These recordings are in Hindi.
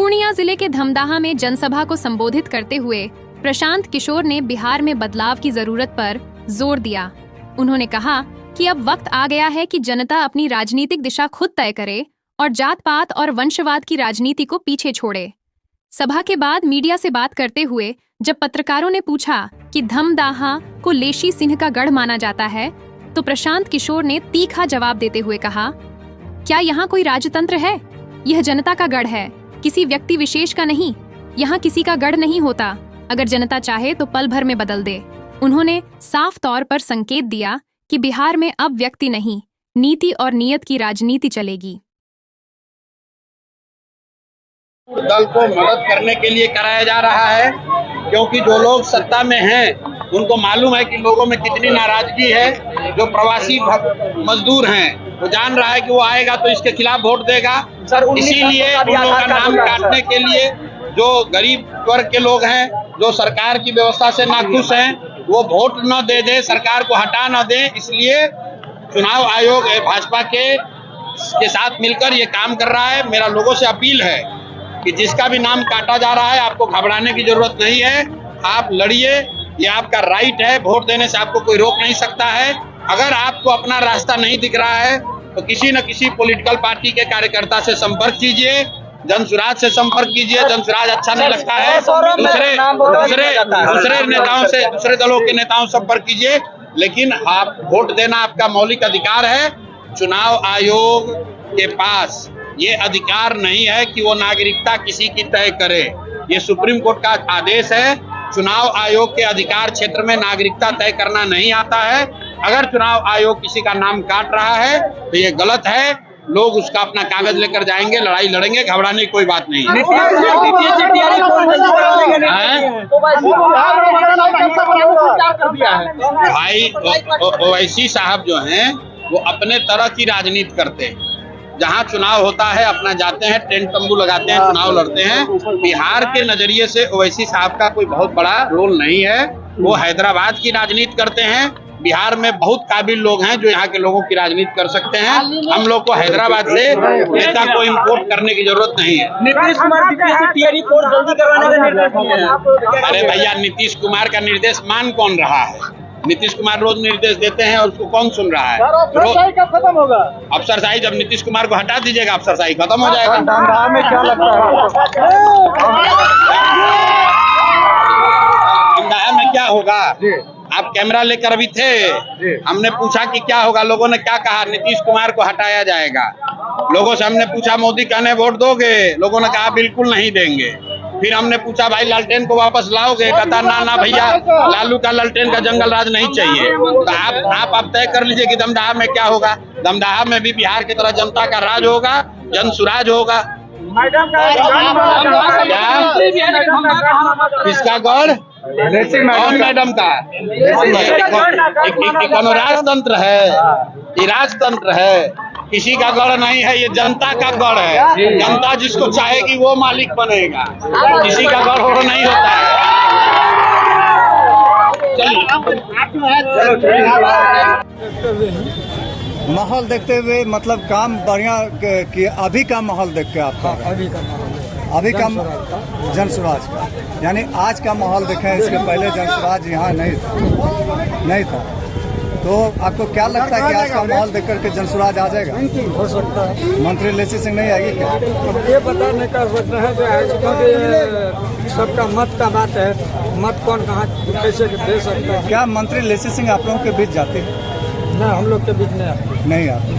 पूर्णिया जिले के धमदाहा में जनसभा को संबोधित करते हुए प्रशांत किशोर ने बिहार में बदलाव की जरूरत पर जोर दिया। उन्होंने कहा कि अब वक्त आ गया है कि जनता अपनी राजनीतिक दिशा खुद तय करे और जात पात और वंशवाद की राजनीति को पीछे छोड़े। सभा के बाद मीडिया से बात करते हुए जब पत्रकारों ने पूछा कि धमदाहा को लेशी सिंह का गढ़ माना जाता है, तो प्रशांत किशोर ने तीखा जवाब देते हुए कहा, क्या यहाँ कोई राजतंत्र है? यह जनता का गढ़ है, किसी व्यक्ति विशेष का नहीं। यहाँ किसी का गढ़ नहीं होता, अगर जनता चाहे तो पल भर में बदल दे। उन्होंने साफ तौर पर संकेत दिया कि बिहार में अब व्यक्ति नहीं, नीति और नियत की राजनीति चलेगी। दल को मदद करने के लिए कराया जा रहा है, क्योंकि जो लोग सत्ता में हैं उनको मालूम है कि लोगों में कितनी नाराजगी है। जो प्रवासी मजदूर हैं वो जान रहा है कि वो आएगा तो इसके खिलाफ वोट देगा। इसीलिए उन लोगों का नाम काटने के लिए जो गरीब वर्ग के लोग हैं, जो सरकार की व्यवस्था से नाखुश हैं, वो वोट न दे, सरकार को हटा न दे। इसलिए चुनाव आयोग भाजपा के साथ मिलकर ये काम कर रहा है। मेरा लोगों से अपील है कि जिसका भी नाम काटा जा रहा है, आपको घबराने की जरूरत नहीं है। आप लड़िए, ये आपका राइट है। वोट देने से आपको कोई रोक नहीं सकता है। अगर आपको अपना रास्ता नहीं दिख रहा है तो किसी न किसी पॉलिटिकल पार्टी के कार्यकर्ता से संपर्क कीजिए, जनसुराज से संपर्क कीजिए। जनसुराज अच्छा नहीं लगता है, दूसरे नेताओं से, दूसरे दलों के नेताओं से संपर्क कीजिए। लेकिन आप वोट देना आपका मौलिक अधिकार है। चुनाव आयोग के पास ये अधिकार नहीं है कि वो नागरिकता किसी की तय करे। ये सुप्रीम कोर्ट का आदेश है। चुनाव आयोग के अधिकार क्षेत्र में नागरिकता तय करना नहीं आता है। अगर चुनाव आयोग किसी का नाम काट रहा है तो ये गलत है। लोग उसका अपना कागज लेकर जाएंगे, लड़ाई लड़ेंगे, घबराने की कोई बात नहीं है। भाई ओवैसी साहब जो हैं वो अपने तरह की राजनीति करते हैं। जहाँ चुनाव होता है अपना जाते हैं, टेंट तंबू लगाते हैं, चुनाव लड़ते हैं। बिहार के नजरिए से ओवैसी साहब का कोई बहुत बड़ा रोल नहीं है। वो हैदराबाद की राजनीति करते हैं। बिहार में बहुत काबिल लोग हैं जो यहाँ के लोगों की राजनीति कर सकते हैं। हम लोग को हैदराबाद से नेता को इम्पोर्ट करने की जरूरत नहीं है। नीतीश कुमार जल्दी करवाने का निर्देश दिए हैं। अरे भैया, नीतीश कुमार का निर्देश मान कौन रहा है? नीतीश कुमार रोज निर्देश देते हैं और उसको कौन सुन रहा है? अफसरशाही कब खत्म होगा? अफसरशाही जब नीतीश कुमार को हटा दीजिएगा, अफसरशाही खत्म हो जाएगा। धमदाहा में क्या लगता है? धमदाहा में क्या होगा? आप कैमरा लेकर अभी थे, हमने पूछा कि क्या होगा, लोगों ने क्या कहा? नीतीश कुमार को हटाया जाएगा। लोगों से हमने पूछा मोदी कहने वोट दोगे? लोगों ने कहा बिल्कुल नहीं देंगे। फिर हमने पूछा भाई लालटेन को वापस लाओगे? कहता ना भैया, लालू का लालटेन का जंगल राज नहीं चाहिए। तो आप तय कर लीजिए कि धमदाहा में क्या होगा। धमदाहा में भी बिहार की तरह जनता का राज होगा, जनसुराज होगा। किसका गढ़? कौन मैडम का? कोनो राजतंत्र है, ये राजतंत्र है। किसी का गढ़ नहीं है, ये जनता का गढ़ है। जनता जिसको चाहेगी वो मालिक बनेगा, किसी का गढ़ हो नहीं होता है। माहौल देखते हुए मतलब काम बढ़िया कि अभी का माहौल देख के आपका? अभी का जनसुराज का, यानी आज का माहौल देखें, इसके पहले जनसुराज यहाँ नहीं था। तो आपको क्या लगता है कि आज का माहौल देख करके जनसुराज आ जाएगा? हो सकता है। मंत्री लेसी सिंह नहीं आएगी क्या? ये पता नहीं कर सकते हैं, क्योंकि सबका मत का बात है। मत कौन कहाँ कैसे दे सकता है? क्या मंत्री लेसी सिंह आप लोगों के बीच जाते हैं? नहीं, हम लोग के बीच नहीं आते।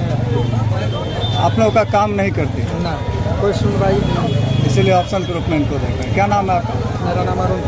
आप लोगों का काम नहीं करते? नहीं, कोई सुनवाई नहीं। इसीलिए ऑप्शन के रूप में इनको देख रहे हैं। क्या नाम है आपका? मेरा नाम अरुण।